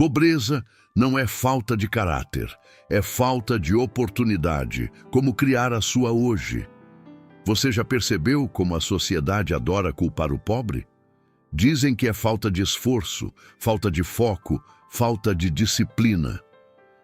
Pobreza não é falta de caráter, é falta de oportunidade, como criar a sua hoje. Você já percebeu como a sociedade adora culpar o pobre? Dizem que é falta de esforço, falta de foco, falta de disciplina.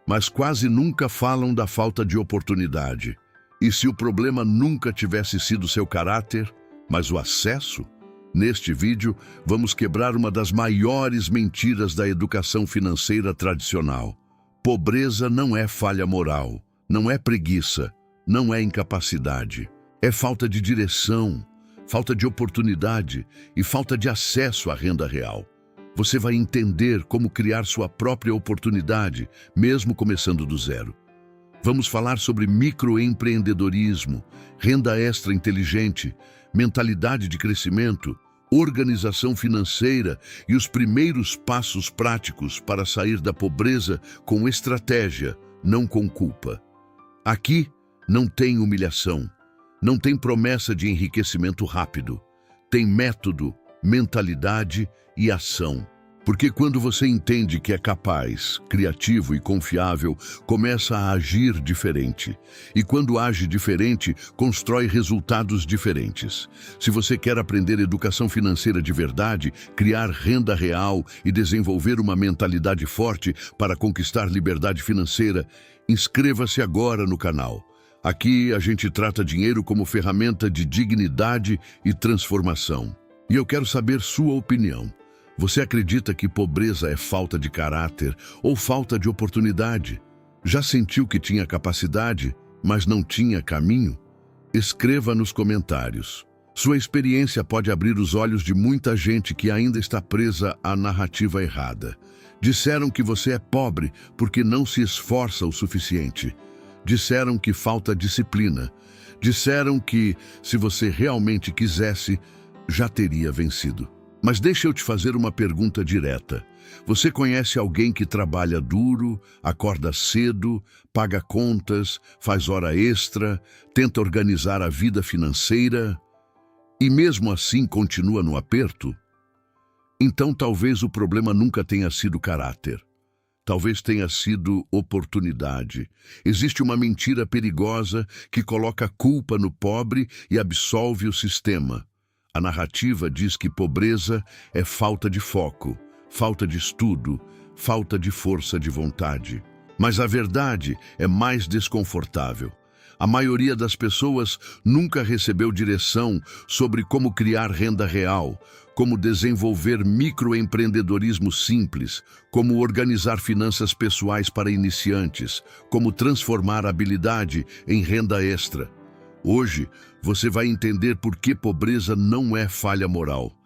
Mas quase nunca falam da falta de oportunidade. E se o problema nunca tivesse sido seu caráter, mas o acesso? Neste vídeo, vamos quebrar uma das maiores mentiras da educação financeira tradicional. Pobreza não é falha moral, não é preguiça, não é incapacidade. É falta de direção, falta de oportunidade e falta de acesso à renda real. Você vai entender como criar sua própria oportunidade, mesmo começando do zero. Vamos falar sobre microempreendedorismo, renda extra inteligente, mentalidade de crescimento, organização financeira e os primeiros passos práticos para sair da pobreza com estratégia, não com culpa. Aqui não tem humilhação, não tem promessa de enriquecimento rápido, tem método, mentalidade e ação. Porque quando você entende que é capaz, criativo e confiável, começa a agir diferente. E quando age diferente, constrói resultados diferentes. Se você quer aprender educação financeira de verdade, criar renda real e desenvolver uma mentalidade forte para conquistar liberdade financeira, inscreva-se agora no canal. Aqui a gente trata dinheiro como ferramenta de dignidade e transformação. E eu quero saber sua opinião. Você acredita que pobreza é falta de caráter ou falta de oportunidade? Já sentiu que tinha capacidade, mas não tinha caminho? Escreva nos comentários. Sua experiência pode abrir os olhos de muita gente que ainda está presa à narrativa errada. Disseram que você é pobre porque não se esforça o suficiente. Disseram que falta disciplina. Disseram que, se você realmente quisesse, já teria vencido. Mas deixa eu te fazer uma pergunta direta. Você conhece alguém que trabalha duro, acorda cedo, paga contas, faz hora extra, tenta organizar a vida financeira e mesmo assim continua no aperto? Então talvez o problema nunca tenha sido caráter. Talvez tenha sido oportunidade. Existe uma mentira perigosa que coloca a culpa no pobre e absolve o sistema. A narrativa diz que pobreza é falta de foco, falta de estudo, falta de força de vontade. Mas a verdade é mais desconfortável. A maioria das pessoas nunca recebeu direção sobre como criar renda real, como desenvolver microempreendedorismo simples, como organizar finanças pessoais para iniciantes, como transformar habilidade em renda extra. Hoje, você vai entender por que pobreza não é falha moral.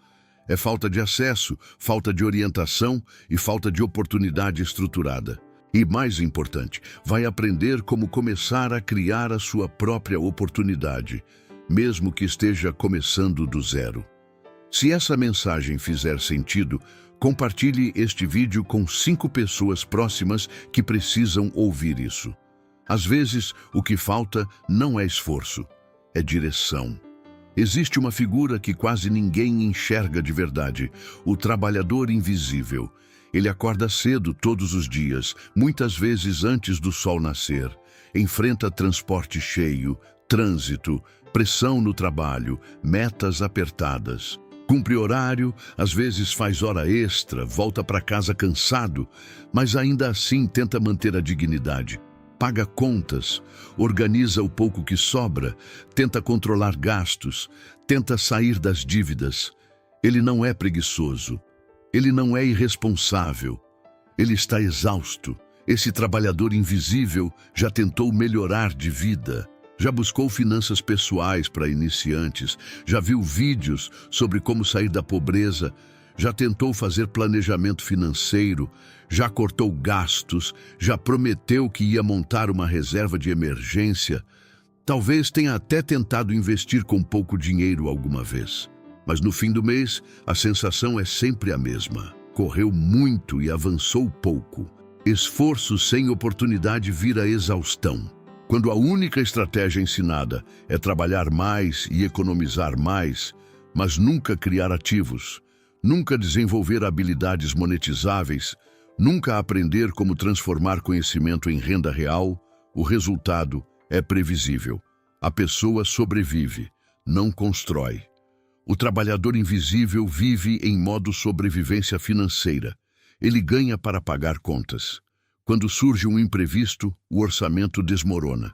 É falta de acesso, falta de orientação e falta de oportunidade estruturada. E mais importante, vai aprender como começar a criar a sua própria oportunidade, mesmo que esteja começando do zero. Se essa mensagem fizer sentido, compartilhe este vídeo com 5 pessoas próximas que precisam ouvir isso. Às vezes, o que falta não é esforço, é direção. Existe uma figura que quase ninguém enxerga de verdade, o trabalhador invisível. Ele acorda cedo todos os dias, muitas vezes antes do sol nascer. Enfrenta transporte cheio, trânsito, pressão no trabalho, metas apertadas. Cumpre horário, às vezes faz hora extra, volta para casa cansado, mas ainda assim tenta manter a dignidade. Paga contas, organiza o pouco que sobra, tenta controlar gastos, tenta sair das dívidas. Ele não é preguiçoso, ele não é irresponsável, ele está exausto. Esse trabalhador invisível já tentou melhorar de vida, já buscou finanças pessoais para iniciantes, já viu vídeos sobre como sair da pobreza, já tentou fazer planejamento financeiro, já cortou gastos, já prometeu que ia montar uma reserva de emergência. Talvez tenha até tentado investir com pouco dinheiro alguma vez. Mas no fim do mês, a sensação é sempre a mesma. Correu muito e avançou pouco. Esforço sem oportunidade vira exaustão. Quando a única estratégia ensinada é trabalhar mais e economizar mais, mas nunca criar ativos, nunca desenvolver habilidades monetizáveis, nunca aprender como transformar conhecimento em renda real, o resultado é previsível. A pessoa sobrevive, não constrói. O trabalhador invisível vive em modo sobrevivência financeira. Ele ganha para pagar contas. Quando surge um imprevisto, o orçamento desmorona.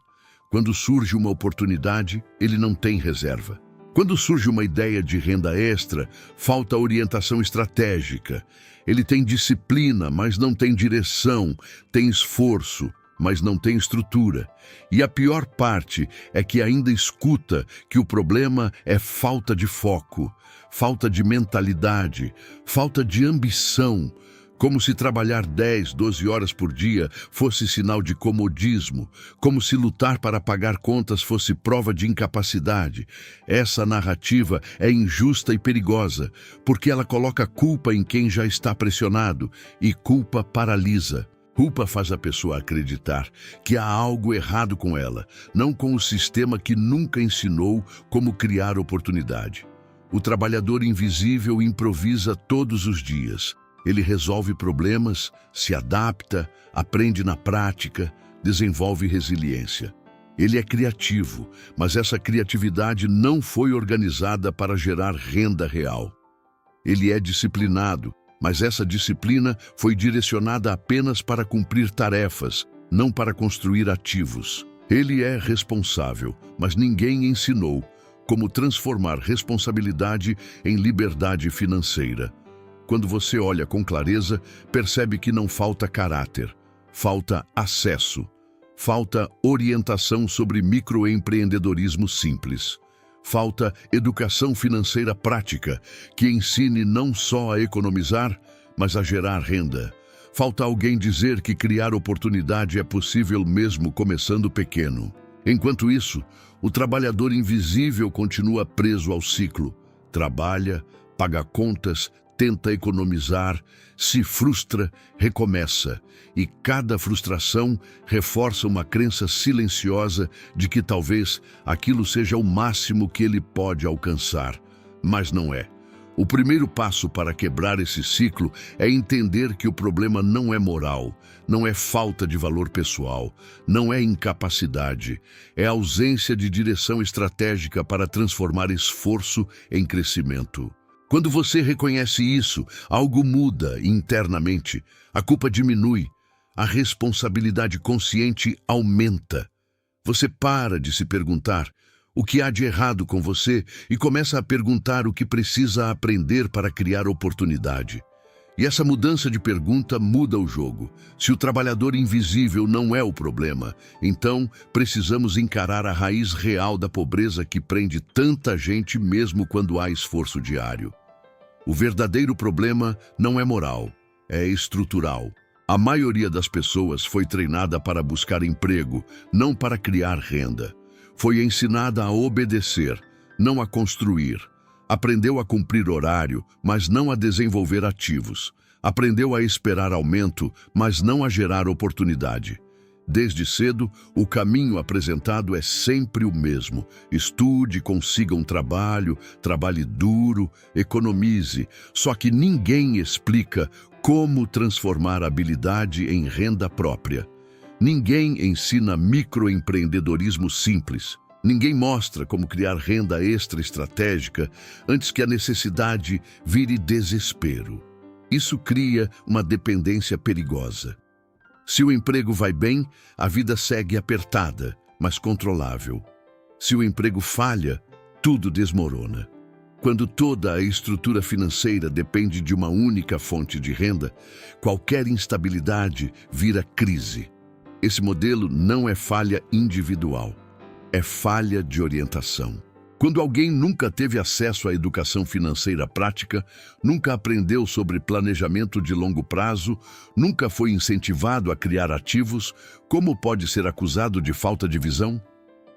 Quando surge uma oportunidade, ele não tem reserva. Quando surge uma ideia de renda extra, falta orientação estratégica. Ele tem disciplina, mas não tem direção, tem esforço, mas não tem estrutura. E a pior parte é que ainda escuta que o problema é falta de foco, falta de mentalidade, falta de ambição, como se trabalhar 10, 12 horas por dia fosse sinal de comodismo, como se lutar para pagar contas fosse prova de incapacidade. Essa narrativa é injusta e perigosa, porque ela coloca culpa em quem já está pressionado, e culpa paralisa. Culpa faz a pessoa acreditar que há algo errado com ela, não com o sistema que nunca ensinou como criar oportunidade. O trabalhador invisível improvisa todos os dias. Ele resolve problemas, se adapta, aprende na prática, desenvolve resiliência. Ele é criativo, mas essa criatividade não foi organizada para gerar renda real. Ele é disciplinado, mas essa disciplina foi direcionada apenas para cumprir tarefas, não para construir ativos. Ele é responsável, mas ninguém ensinou como transformar responsabilidade em liberdade financeira. Quando você olha com clareza, percebe que não falta caráter, falta acesso, falta orientação sobre microempreendedorismo simples, falta educação financeira prática, que ensine não só a economizar, mas a gerar renda. Falta alguém dizer que criar oportunidade é possível mesmo começando pequeno. Enquanto isso, o trabalhador invisível continua preso ao ciclo. Trabalha, paga contas, tenta economizar, se frustra, recomeça. E cada frustração reforça uma crença silenciosa de que talvez aquilo seja o máximo que ele pode alcançar. Mas não é. O primeiro passo para quebrar esse ciclo é entender que o problema não é moral, não é falta de valor pessoal, não é incapacidade, é ausência de direção estratégica para transformar esforço em crescimento. Quando você reconhece isso, algo muda internamente, a culpa diminui, a responsabilidade consciente aumenta. Você para de se perguntar o que há de errado com você e começa a perguntar o que precisa aprender para criar oportunidade. E essa mudança de pergunta muda o jogo. Se o trabalhador invisível não é o problema, então precisamos encarar a raiz real da pobreza que prende tanta gente mesmo quando há esforço diário. O verdadeiro problema não é moral, é estrutural. A maioria das pessoas foi treinada para buscar emprego, não para criar renda. Foi ensinada a obedecer, não a construir. Aprendeu a cumprir horário, mas não a desenvolver ativos. Aprendeu a esperar aumento, mas não a gerar oportunidade. Desde cedo, o caminho apresentado é sempre o mesmo. Estude, consiga um trabalho, trabalhe duro, economize. Só que ninguém explica como transformar a habilidade em renda própria. Ninguém ensina microempreendedorismo simples. Ninguém mostra como criar renda extra estratégica antes que a necessidade vire desespero. Isso cria uma dependência perigosa. Se o emprego vai bem, a vida segue apertada, mas controlável. Se o emprego falha, tudo desmorona. Quando toda a estrutura financeira depende de uma única fonte de renda, qualquer instabilidade vira crise. Esse modelo não é falha individual, é falha de orientação. Quando alguém nunca teve acesso à educação financeira prática, nunca aprendeu sobre planejamento de longo prazo, nunca foi incentivado a criar ativos, como pode ser acusado de falta de visão?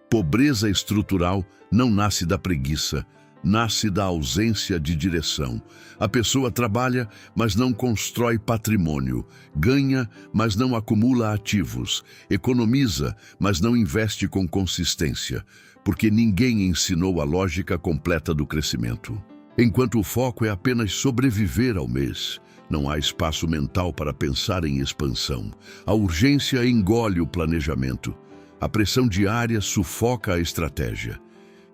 Pobreza estrutural não nasce da preguiça, nasce da ausência de direção. A pessoa trabalha, mas não constrói patrimônio, ganha, mas não acumula ativos, economiza, mas não investe com consistência, porque ninguém ensinou a lógica completa do crescimento. Enquanto o foco é apenas sobreviver ao mês, Não há espaço mental para pensar em expansão. A urgência engole o planejamento. A pressão diária sufoca a estratégia.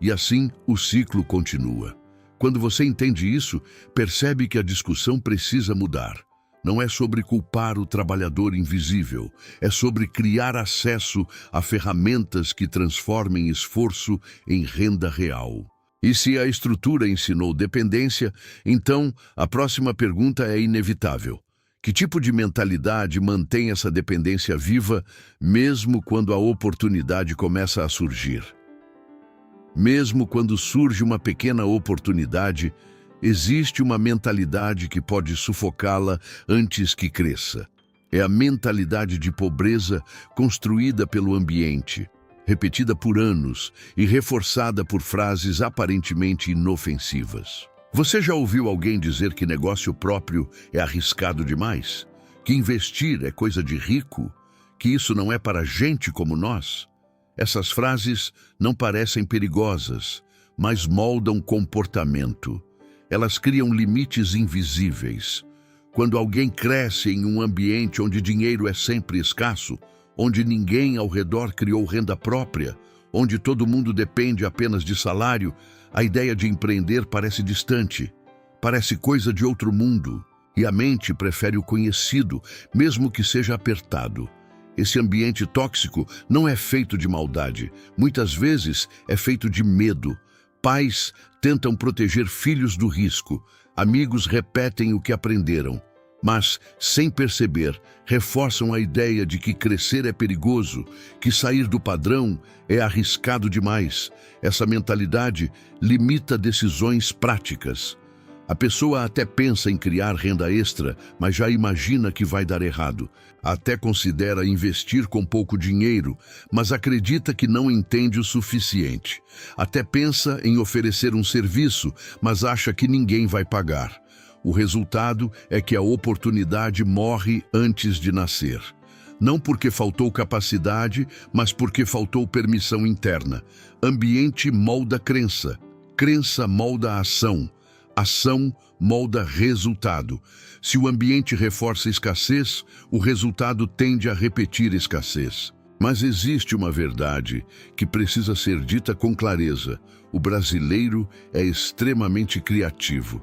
E assim o ciclo continua. Quando você entende isso, percebe que a discussão precisa mudar. Não é sobre culpar o trabalhador invisível, é sobre criar acesso a ferramentas que transformem esforço em renda real. E se a estrutura ensinou dependência, então a próxima pergunta é inevitável. Que tipo de mentalidade mantém essa dependência viva, mesmo quando a oportunidade começa a surgir? Mesmo quando surge uma pequena oportunidade, existe uma mentalidade que pode sufocá-la antes que cresça. É a mentalidade de pobreza construída pelo ambiente, repetida por anos e reforçada por frases aparentemente inofensivas. Você já ouviu alguém dizer que negócio próprio é arriscado demais? Que investir é coisa de rico? Que isso não é para gente como nós? Essas frases não parecem perigosas, mas moldam comportamento. Elas criam limites invisíveis. Quando alguém cresce em um ambiente onde dinheiro é sempre escasso, onde ninguém ao redor criou renda própria, onde todo mundo depende apenas de salário, a ideia de empreender parece distante, parece coisa de outro mundo, e a mente prefere o conhecido, mesmo que seja apertado. Esse ambiente tóxico não é feito de maldade, muitas vezes é feito de medo. Pais tentam proteger filhos do risco, amigos repetem o que aprenderam, mas, sem perceber, reforçam a ideia de que crescer é perigoso, que sair do padrão é arriscado demais. Essa mentalidade limita decisões práticas. A pessoa até pensa em criar renda extra, mas já imagina que vai dar errado. Até considera investir com pouco dinheiro, mas acredita que não entende o suficiente. Até pensa em oferecer um serviço, mas acha que ninguém vai pagar. O resultado é que a oportunidade morre antes de nascer. Não porque faltou capacidade, mas porque faltou permissão interna. Ambiente molda crença, crença molda ação. Ação molda resultado. Se o ambiente reforça escassez, o resultado tende a repetir escassez. Mas existe uma verdade que precisa ser dita com clareza. O brasileiro é extremamente criativo.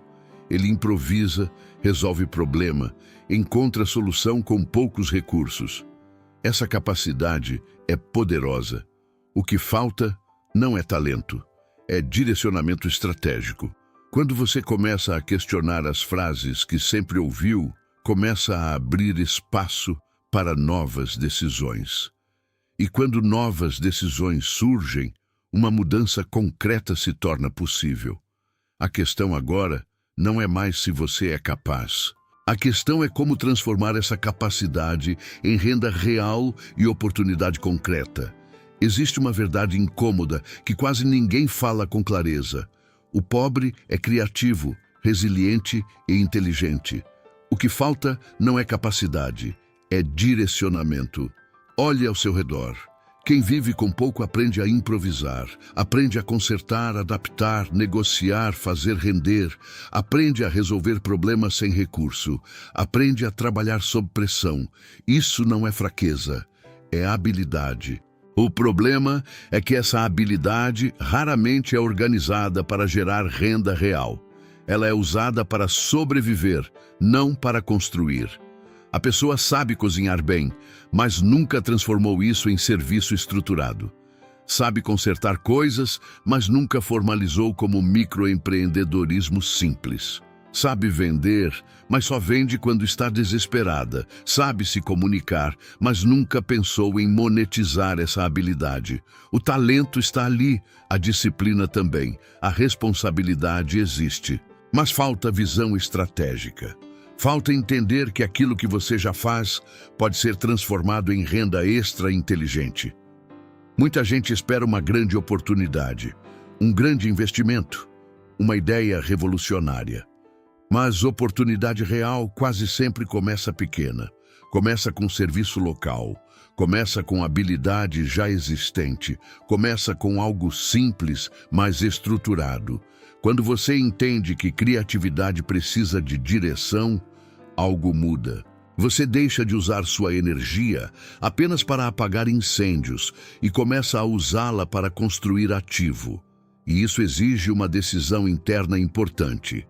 Ele improvisa, resolve problema, encontra solução com poucos recursos. Essa capacidade é poderosa. O que falta não é talento, é direcionamento estratégico. Quando você começa a questionar as frases que sempre ouviu, começa a abrir espaço para novas decisões. E quando novas decisões surgem, uma mudança concreta se torna possível. A questão agora não é mais se você é capaz. A questão é como transformar essa capacidade em renda real e oportunidade concreta. Existe uma verdade incômoda que quase ninguém fala com clareza. O pobre é criativo, resiliente e inteligente. O que falta não é capacidade, é direcionamento. Olhe ao seu redor. Quem vive com pouco aprende a improvisar, aprende a consertar, adaptar, negociar, fazer render, aprende a resolver problemas sem recurso, aprende a trabalhar sob pressão. Isso não é fraqueza, é habilidade. O problema é que essa habilidade raramente é organizada para gerar renda real. Ela é usada para sobreviver, não para construir. A pessoa sabe cozinhar bem, mas nunca transformou isso em serviço estruturado. Sabe consertar coisas, mas nunca formalizou como microempreendedorismo simples. Sabe vender, mas só vende quando está desesperada. Sabe se comunicar, mas nunca pensou em monetizar essa habilidade. O talento está ali, a disciplina também, a responsabilidade existe. Mas falta visão estratégica. Falta entender que aquilo que você já faz pode ser transformado em renda extra inteligente. Muita gente espera uma grande oportunidade, um grande investimento, uma ideia revolucionária. Mas oportunidade real quase sempre começa pequena. Começa com serviço local, começa com habilidade já existente, começa com algo simples, mas estruturado. Quando você entende que criatividade precisa de direção, algo muda. Você deixa de usar sua energia apenas para apagar incêndios e começa a usá-la para construir ativo. E isso exige uma decisão interna importante.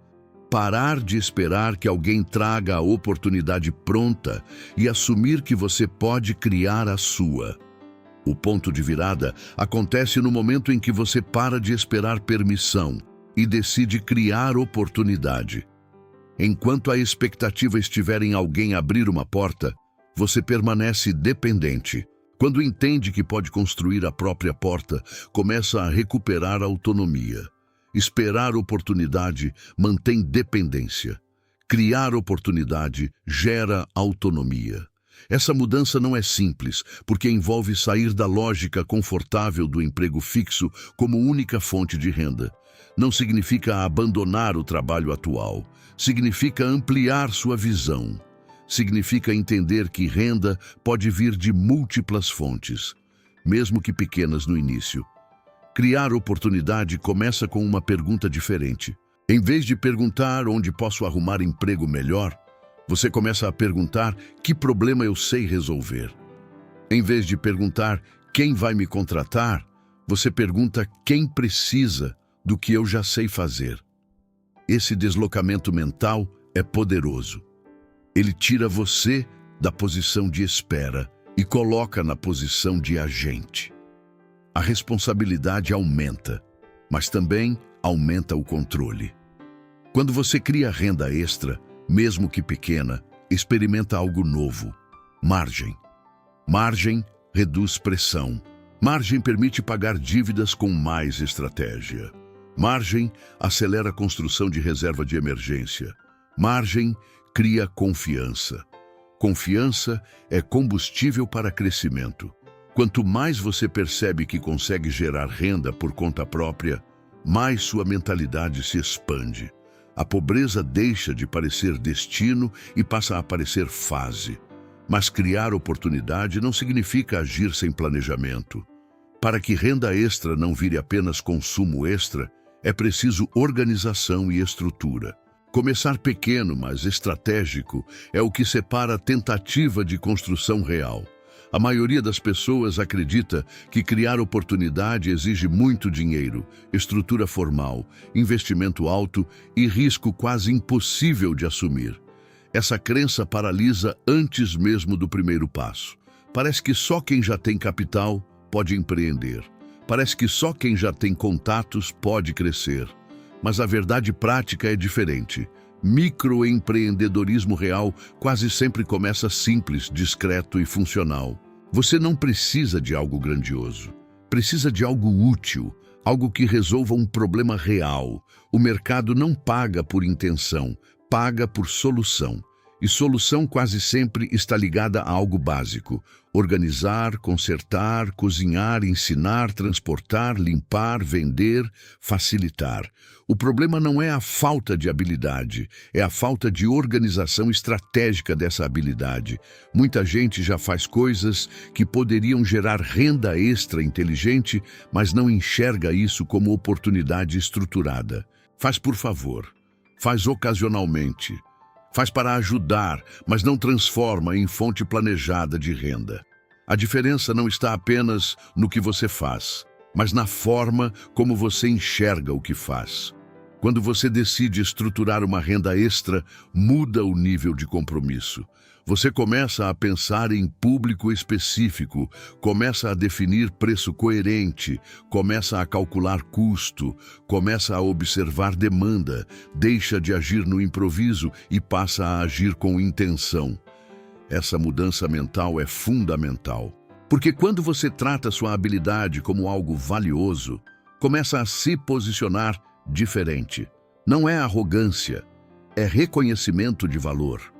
Parar de esperar que alguém traga a oportunidade pronta e assumir que você pode criar a sua. O ponto de virada acontece no momento em que você para de esperar permissão e decide criar oportunidade. Enquanto a expectativa estiver em alguém abrir uma porta, você permanece dependente. Quando entende que pode construir a própria porta, começa a recuperar a autonomia. Esperar oportunidade mantém dependência. Criar oportunidade gera autonomia. Essa mudança não é simples, porque envolve sair da lógica confortável do emprego fixo como única fonte de renda. Não significa abandonar o trabalho atual. Significa ampliar sua visão. Significa entender que renda pode vir de múltiplas fontes, mesmo que pequenas no início. Criar oportunidade começa com uma pergunta diferente. Em vez de perguntar onde posso arrumar emprego melhor, você começa a perguntar que problema eu sei resolver. Em vez de perguntar quem vai me contratar, você pergunta quem precisa do que eu já sei fazer. Esse deslocamento mental é poderoso. Ele tira você da posição de espera e coloca na posição de agente. A responsabilidade aumenta, mas também aumenta o controle. Quando você cria renda extra, mesmo que pequena, experimenta algo novo. Margem. Margem reduz pressão. Margem permite pagar dívidas com mais estratégia. Margem acelera a construção de reserva de emergência. Margem cria confiança. Confiança é combustível para crescimento. Quanto mais você percebe que consegue gerar renda por conta própria, mais sua mentalidade se expande. A pobreza deixa de parecer destino e passa a parecer fase. Mas criar oportunidade não significa agir sem planejamento. Para que renda extra não vire apenas consumo extra, é preciso organização e estrutura. Começar pequeno, mas estratégico, é o que separa a tentativa de construção real. A maioria das pessoas acredita que criar oportunidade exige muito dinheiro, estrutura formal, investimento alto e risco quase impossível de assumir. Essa crença paralisa antes mesmo do primeiro passo. Parece que só quem já tem capital pode empreender. Parece que só quem já tem contatos pode crescer. Mas a verdade prática é diferente. Microempreendedorismo real quase sempre começa simples, discreto e funcional. Você não precisa de algo grandioso. Precisa de algo útil, algo que resolva um problema real. O mercado não paga por intenção, paga por solução. E solução quase sempre está ligada a algo básico. Organizar, consertar, cozinhar, ensinar, transportar, limpar, vender, facilitar. O problema não é a falta de habilidade, é a falta de organização estratégica dessa habilidade. Muita gente já faz coisas que poderiam gerar renda extra inteligente, mas não enxerga isso como oportunidade estruturada. Faz por favor, faz ocasionalmente. Faz para ajudar, mas não transforma em fonte planejada de renda. A diferença não está apenas no que você faz, mas na forma como você enxerga o que faz. Quando você decide estruturar uma renda extra, muda o nível de compromisso. Você começa a pensar em público específico, começa a definir preço coerente, começa a calcular custo, começa a observar demanda, deixa de agir no improviso e passa a agir com intenção. Essa mudança mental é fundamental, porque quando você trata sua habilidade como algo valioso, começa a se posicionar diferente. Não é arrogância, é reconhecimento de valor.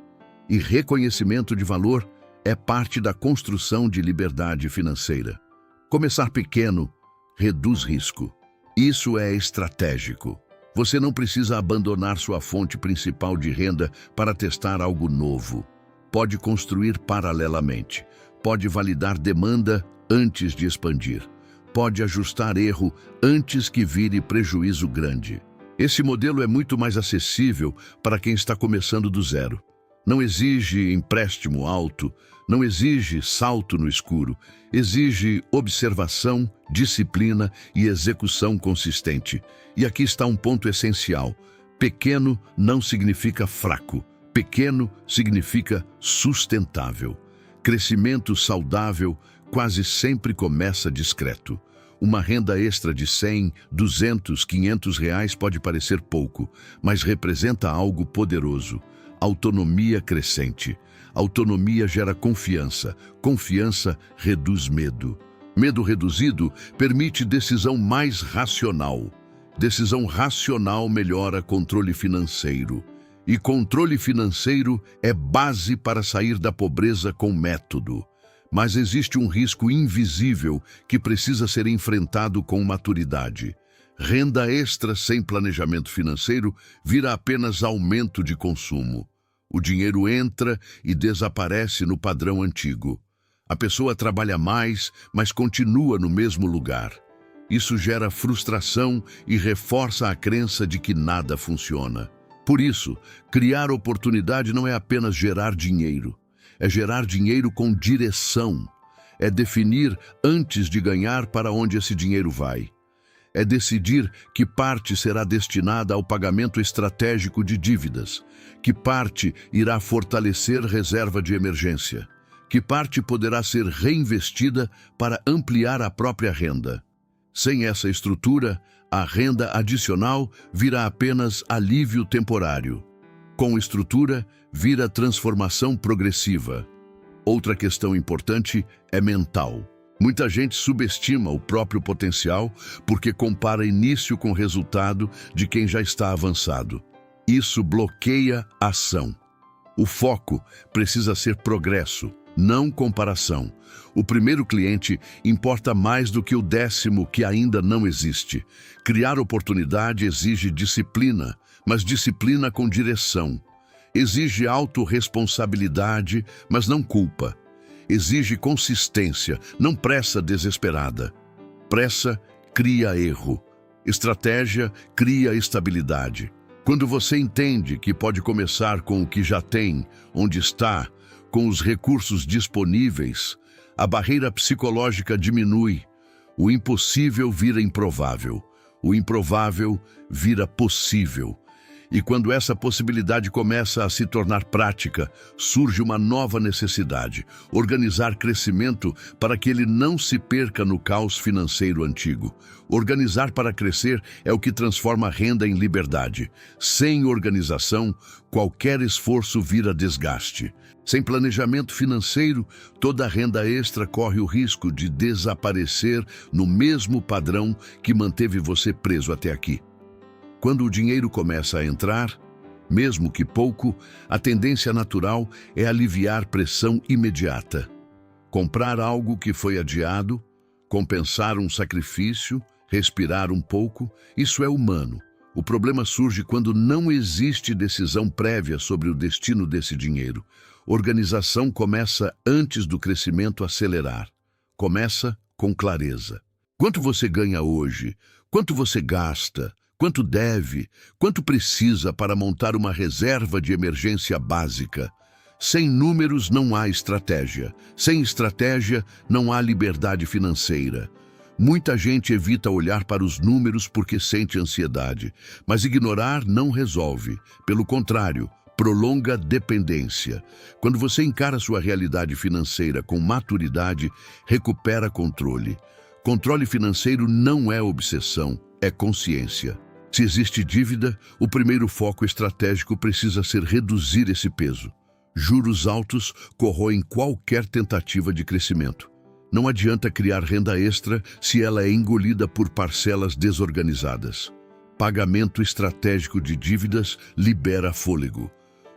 E reconhecimento de valor é parte da construção de liberdade financeira. Começar pequeno reduz risco. Isso é estratégico. Você não precisa abandonar sua fonte principal de renda para testar algo novo. Pode construir paralelamente. Pode validar demanda antes de expandir. Pode ajustar erro antes que vire prejuízo grande. Esse modelo é muito mais acessível para quem está começando do zero. Não exige empréstimo alto, não exige salto no escuro, exige observação, disciplina e execução consistente. E aqui está um ponto essencial. Pequeno não significa fraco, pequeno significa sustentável. Crescimento saudável quase sempre começa discreto. Uma renda extra de 100, 200, 500 reais pode parecer pouco, mas representa algo poderoso. Autonomia crescente. Autonomia gera confiança. Confiança reduz medo. Medo reduzido permite decisão mais racional. Decisão racional melhora controle financeiro. E controle financeiro é base para sair da pobreza com método. Mas existe um risco invisível que precisa ser enfrentado com maturidade. Renda extra sem planejamento financeiro vira apenas aumento de consumo. O dinheiro entra e desaparece no padrão antigo. A pessoa trabalha mais, mas continua no mesmo lugar. Isso gera frustração e reforça a crença de que nada funciona. Por isso, criar oportunidade não é apenas gerar dinheiro. É gerar dinheiro com direção. É definir antes de ganhar para onde esse dinheiro vai. É decidir que parte será destinada ao pagamento estratégico de dívidas, que parte irá fortalecer reserva de emergência, que parte poderá ser reinvestida para ampliar a própria renda. Sem essa estrutura, a renda adicional vira apenas alívio temporário. Com estrutura, vira transformação progressiva. Outra questão importante é mental. Muita gente subestima o próprio potencial porque compara início com resultado de quem já está avançado. Isso bloqueia a ação. O foco precisa ser progresso, não comparação. O primeiro cliente importa mais do que o 10º que ainda não existe. Criar oportunidade exige disciplina, mas disciplina com direção. Exige autorresponsabilidade, mas não culpa. Exige consistência, não pressa desesperada. Pressa cria erro. Estratégia cria estabilidade. Quando você entende que pode começar com o que já tem, onde está, com os recursos disponíveis, a barreira psicológica diminui. O impossível vira improvável. O improvável vira possível. E quando essa possibilidade começa a se tornar prática, surge uma nova necessidade: organizar crescimento para que ele não se perca no caos financeiro antigo. Organizar para crescer é o que transforma a renda em liberdade. Sem organização, qualquer esforço vira desgaste. Sem planejamento financeiro, toda renda extra corre o risco de desaparecer no mesmo padrão que manteve você preso até aqui. Quando o dinheiro começa a entrar, mesmo que pouco, a tendência natural é aliviar pressão imediata. Comprar algo que foi adiado, compensar um sacrifício, respirar um pouco, isso é humano. O problema surge quando não existe decisão prévia sobre o destino desse dinheiro. Organização começa antes do crescimento acelerar. Começa com clareza. Quanto você ganha hoje? Quanto você gasta? Quanto deve? Quanto precisa para montar uma reserva de emergência básica? Sem números não há estratégia. Sem estratégia não há liberdade financeira. Muita gente evita olhar para os números porque sente ansiedade, mas ignorar não resolve. Pelo contrário, prolonga dependência. Quando você encara sua realidade financeira com maturidade, recupera controle. Controle financeiro não é obsessão, é consciência. Se existe dívida, o primeiro foco estratégico precisa ser reduzir esse peso. Juros altos corroem qualquer tentativa de crescimento. Não adianta criar renda extra se ela é engolida por parcelas desorganizadas. Pagamento estratégico de dívidas libera fôlego.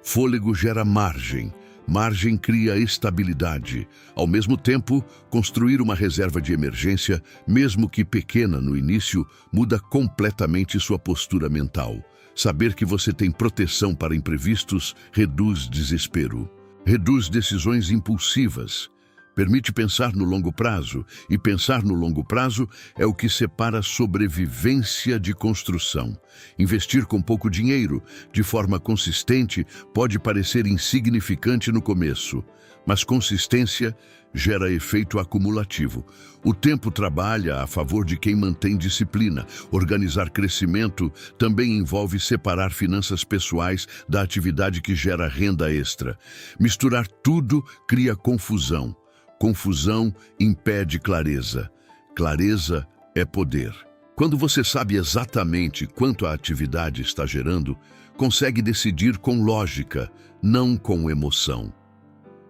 Fôlego gera margem. Margem cria estabilidade. Ao mesmo tempo, construir uma reserva de emergência, mesmo que pequena no início, muda completamente sua postura mental. Saber que você tem proteção para imprevistos reduz desespero. Reduz decisões impulsivas. Permite pensar no longo prazo, e pensar no longo prazo é o que separa sobrevivência de construção. Investir com pouco dinheiro, de forma consistente, pode parecer insignificante no começo, mas consistência gera efeito acumulativo. O tempo trabalha a favor de quem mantém disciplina. Organizar crescimento também envolve separar finanças pessoais da atividade que gera renda extra. Misturar tudo cria confusão. Confusão impede clareza. Clareza é poder. Quando você sabe exatamente quanto a atividade está gerando, consegue decidir com lógica, não com emoção.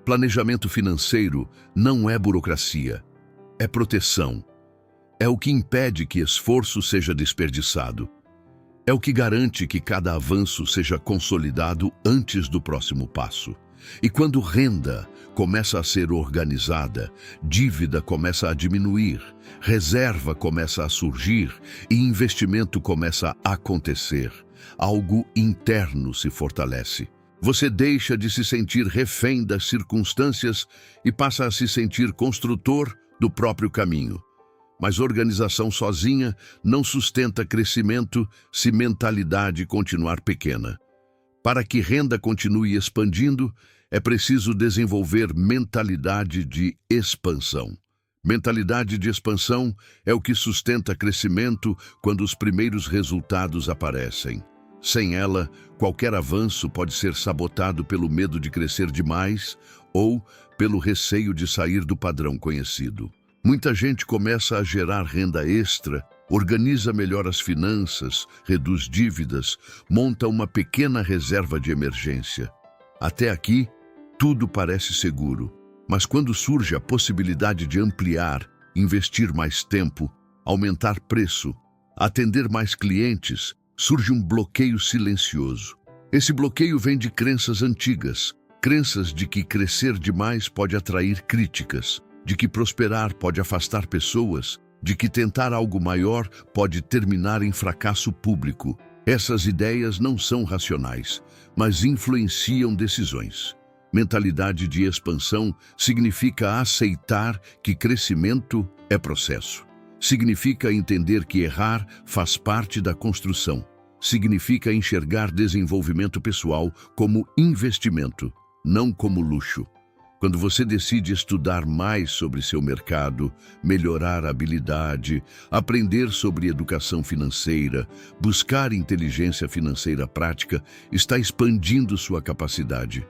Planejamento financeiro não é burocracia, é proteção. É o que impede que esforço seja desperdiçado. É o que garante que cada avanço seja consolidado antes do próximo passo. E quando renda começa a ser organizada, dívida começa a diminuir, reserva começa a surgir e investimento começa a acontecer, algo interno se fortalece. Você deixa de se sentir refém das circunstâncias e passa a se sentir construtor do próprio caminho. Mas organização sozinha não sustenta crescimento se mentalidade continuar pequena. Para que renda continue expandindo, é preciso desenvolver mentalidade de expansão. Mentalidade de expansão é o que sustenta crescimento quando os primeiros resultados aparecem. Sem ela, qualquer avanço pode ser sabotado pelo medo de crescer demais ou pelo receio de sair do padrão conhecido. Muita gente começa a gerar renda extra, organiza melhor as finanças, reduz dívidas, monta uma pequena reserva de emergência. Até aqui, tudo parece seguro, mas quando surge a possibilidade de ampliar, investir mais tempo, aumentar preço, atender mais clientes, surge um bloqueio silencioso. Esse bloqueio vem de crenças antigas, crenças de que crescer demais pode atrair críticas, de que prosperar pode afastar pessoas, de que tentar algo maior pode terminar em fracasso público. Essas ideias não são racionais, mas influenciam decisões. Mentalidade de expansão significa aceitar que crescimento é processo. Significa entender que errar faz parte da construção. Significa enxergar desenvolvimento pessoal como investimento, não como luxo. Quando você decide estudar mais sobre seu mercado, melhorar a habilidade, aprender sobre educação financeira, buscar inteligência financeira prática, está expandindo sua capacidade.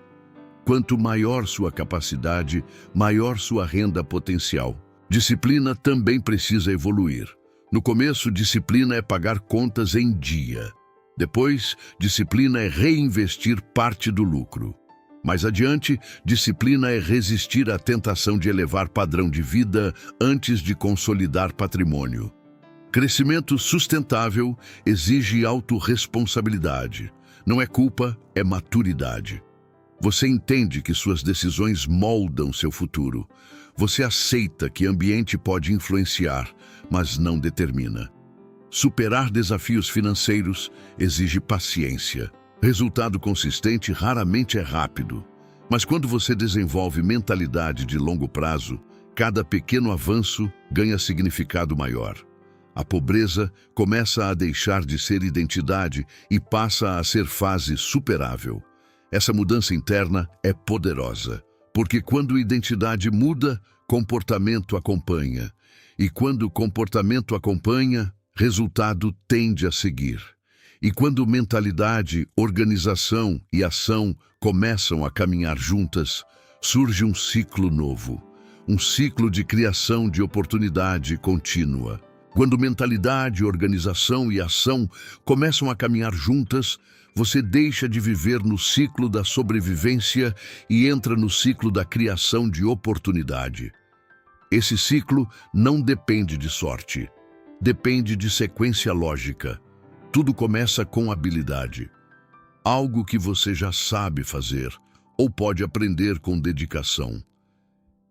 Quanto maior sua capacidade, maior sua renda potencial. Disciplina também precisa evoluir. No começo, disciplina é pagar contas em dia. Depois, disciplina é reinvestir parte do lucro. Mais adiante, disciplina é resistir à tentação de elevar padrão de vida antes de consolidar patrimônio. Crescimento sustentável exige autorresponsabilidade. Não é culpa, é maturidade. Você entende que suas decisões moldam seu futuro. Você aceita que ambiente pode influenciar, mas não determina. Superar desafios financeiros exige paciência. Resultado consistente raramente é rápido. Mas quando você desenvolve mentalidade de longo prazo, cada pequeno avanço ganha significado maior. A pobreza começa a deixar de ser identidade e passa a ser fase superável. Essa mudança interna é poderosa, porque quando identidade muda, comportamento acompanha. E quando comportamento acompanha, resultado tende a seguir. E quando mentalidade, organização e ação começam a caminhar juntas, surge um ciclo novo, um ciclo de criação de oportunidade contínua. Quando mentalidade, organização e ação começam a caminhar juntas, você deixa de viver no ciclo da sobrevivência e entra no ciclo da criação de oportunidade. Esse ciclo não depende de sorte, depende de sequência lógica. Tudo começa com habilidade. Algo que você já sabe fazer ou pode aprender com dedicação.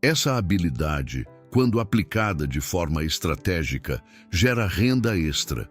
Essa habilidade, quando aplicada de forma estratégica, gera renda extra.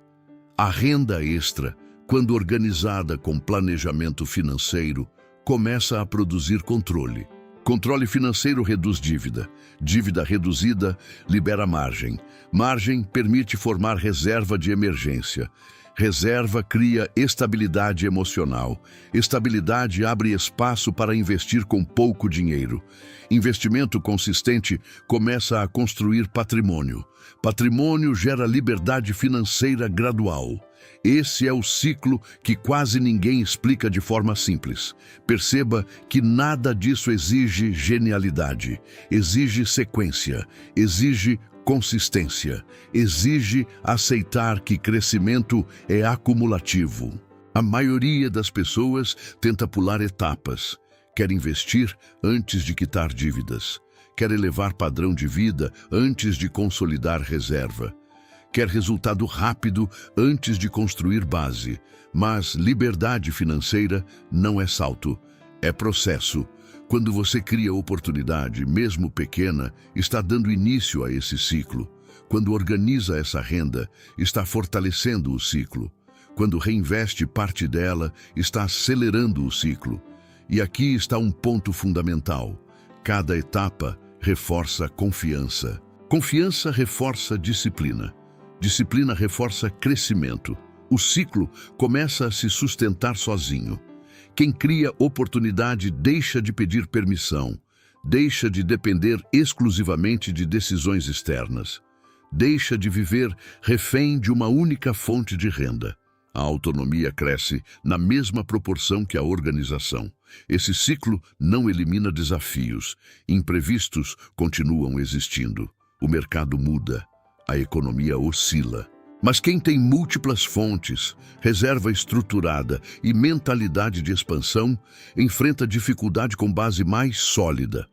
A renda extra, quando organizada com planejamento financeiro, começa a produzir controle. Controle financeiro reduz dívida. Dívida reduzida libera margem. Margem permite formar reserva de emergência. Reserva cria estabilidade emocional. Estabilidade abre espaço para investir com pouco dinheiro. Investimento consistente começa a construir patrimônio. Patrimônio gera liberdade financeira gradual. Esse é o ciclo que quase ninguém explica de forma simples. Perceba que nada disso exige genialidade. Exige sequência. Exige consistência. Exige aceitar que crescimento é acumulativo. A maioria das pessoas tenta pular etapas. Quer investir antes de quitar dívidas. Quer elevar padrão de vida antes de consolidar reserva. Quer resultado rápido antes de construir base. Mas liberdade financeira não é salto, é processo. Quando você cria oportunidade, mesmo pequena, está dando início a esse ciclo. Quando organiza essa renda, está fortalecendo o ciclo. Quando reinveste parte dela, está acelerando o ciclo. E aqui está um ponto fundamental. Cada etapa reforça confiança. Confiança reforça disciplina. Disciplina reforça crescimento. O ciclo começa a se sustentar sozinho. Quem cria oportunidade deixa de pedir permissão, deixa de depender exclusivamente de decisões externas, deixa de viver refém de uma única fonte de renda. A autonomia cresce na mesma proporção que a organização. Esse ciclo não elimina desafios. Imprevistos continuam existindo. O mercado muda. A economia oscila. Mas quem tem múltiplas fontes, reserva estruturada e mentalidade de expansão, enfrenta dificuldade com base mais sólida.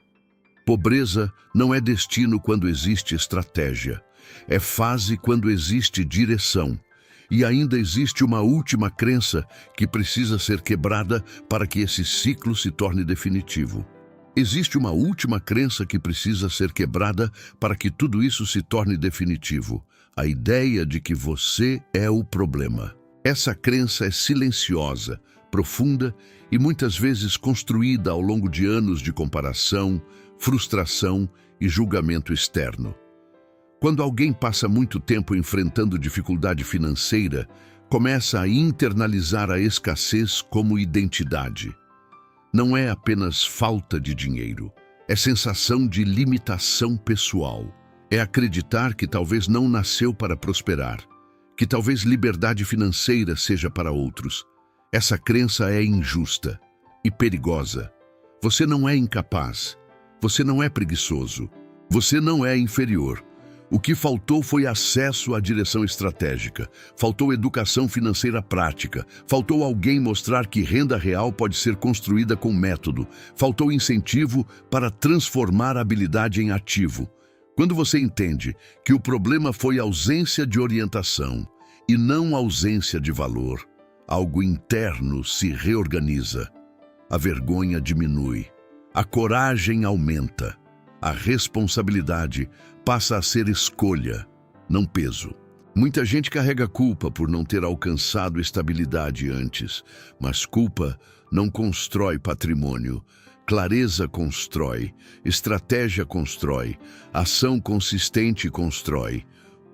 Pobreza não é destino quando existe estratégia. É fase quando existe direção. E ainda existe uma última crença que precisa ser quebrada para que esse ciclo se torne definitivo. Existe uma última crença que precisa ser quebrada para que tudo isso se torne definitivo. A ideia de que você é o problema. Essa crença é silenciosa, profunda e muitas vezes construída ao longo de anos de comparação, frustração e julgamento externo. Quando alguém passa muito tempo enfrentando dificuldade financeira, começa a internalizar a escassez como identidade. Não é apenas falta de dinheiro, é sensação de limitação pessoal. É acreditar que talvez não nasceu para prosperar, que talvez liberdade financeira seja para outros. Essa crença é injusta e perigosa. Você não é incapaz, você não é preguiçoso, você não é inferior. O que faltou foi acesso à direção estratégica, faltou educação financeira prática, faltou alguém mostrar que renda real pode ser construída com método, faltou incentivo para transformar a habilidade em ativo. Quando você entende que o problema foi ausência de orientação e não ausência de valor, algo interno se reorganiza. A vergonha diminui, a coragem aumenta, a responsabilidade passa a ser escolha, não peso. Muita gente carrega culpa por não ter alcançado estabilidade antes, mas culpa não constrói patrimônio. Clareza constrói, estratégia constrói, ação consistente constrói.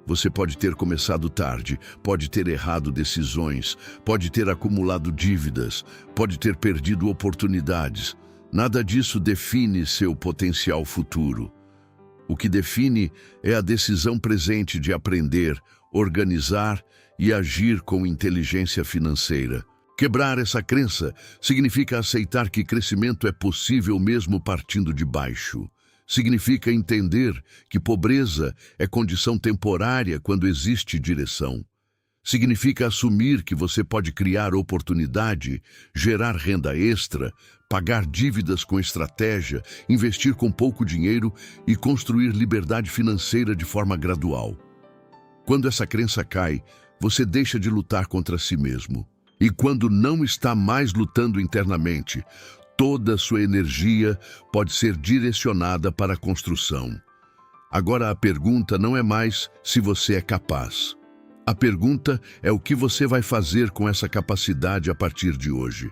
Você pode ter começado tarde, pode ter errado decisões, pode ter acumulado dívidas, pode ter perdido oportunidades. Nada disso define seu potencial futuro. O que define é a decisão presente de aprender, organizar e agir com inteligência financeira. Quebrar essa crença significa aceitar que crescimento é possível mesmo partindo de baixo. Significa entender que pobreza é condição temporária quando existe direção. Significa assumir que você pode criar oportunidade, gerar renda extra, pagar dívidas com estratégia, investir com pouco dinheiro e construir liberdade financeira de forma gradual. Quando essa crença cai, você deixa de lutar contra si mesmo. E quando não está mais lutando internamente, toda a sua energia pode ser direcionada para a construção. Agora a pergunta não é mais se você é capaz. A pergunta é o que você vai fazer com essa capacidade a partir de hoje.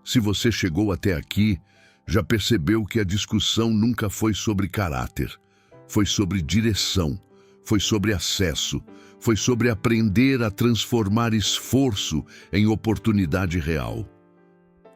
Se você chegou até aqui, Já percebeu que a discussão nunca foi sobre caráter, foi sobre direção, foi sobre acesso, foi sobre aprender a transformar esforço em oportunidade real.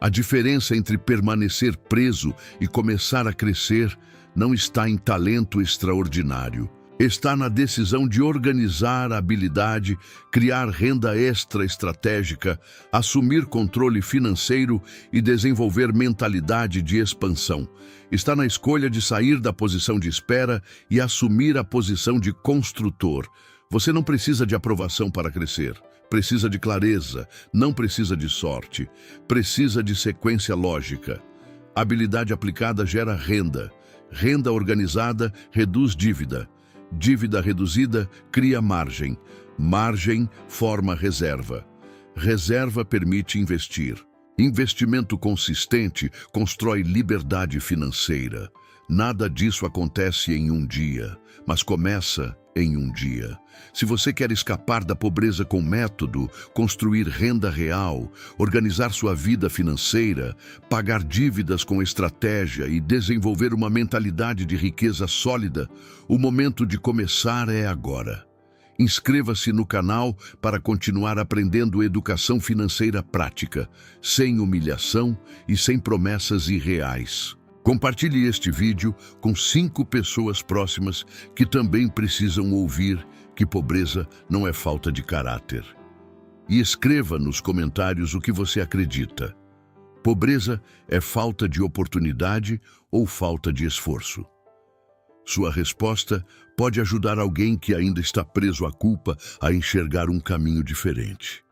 A diferença entre permanecer preso e começar a crescer não está em talento extraordinário. Está na decisão de organizar a habilidade, criar renda extra estratégica, assumir controle financeiro e desenvolver mentalidade de expansão. Está na escolha de sair da posição de espera e assumir a posição de construtor. Você não precisa de aprovação para crescer. Precisa de clareza, não precisa de sorte. Precisa de sequência lógica. Habilidade aplicada gera renda. Renda organizada reduz dívida. Dívida reduzida cria margem. Margem forma reserva. Reserva permite investir. Investimento consistente constrói liberdade financeira. Nada disso acontece em um dia, mas começa em um dia. Se você quer escapar da pobreza com método, construir renda real, organizar sua vida financeira, pagar dívidas com estratégia e desenvolver uma mentalidade de riqueza sólida, o momento de começar é agora. Inscreva-se no canal para continuar aprendendo educação financeira prática, sem humilhação e sem promessas irreais. Compartilhe este vídeo com 5 pessoas próximas que também precisam ouvir que pobreza não é falta de caráter. E escreva nos comentários o que você acredita. Pobreza é falta de oportunidade ou falta de esforço? Sua resposta pode ajudar alguém que ainda está preso à culpa a enxergar um caminho diferente.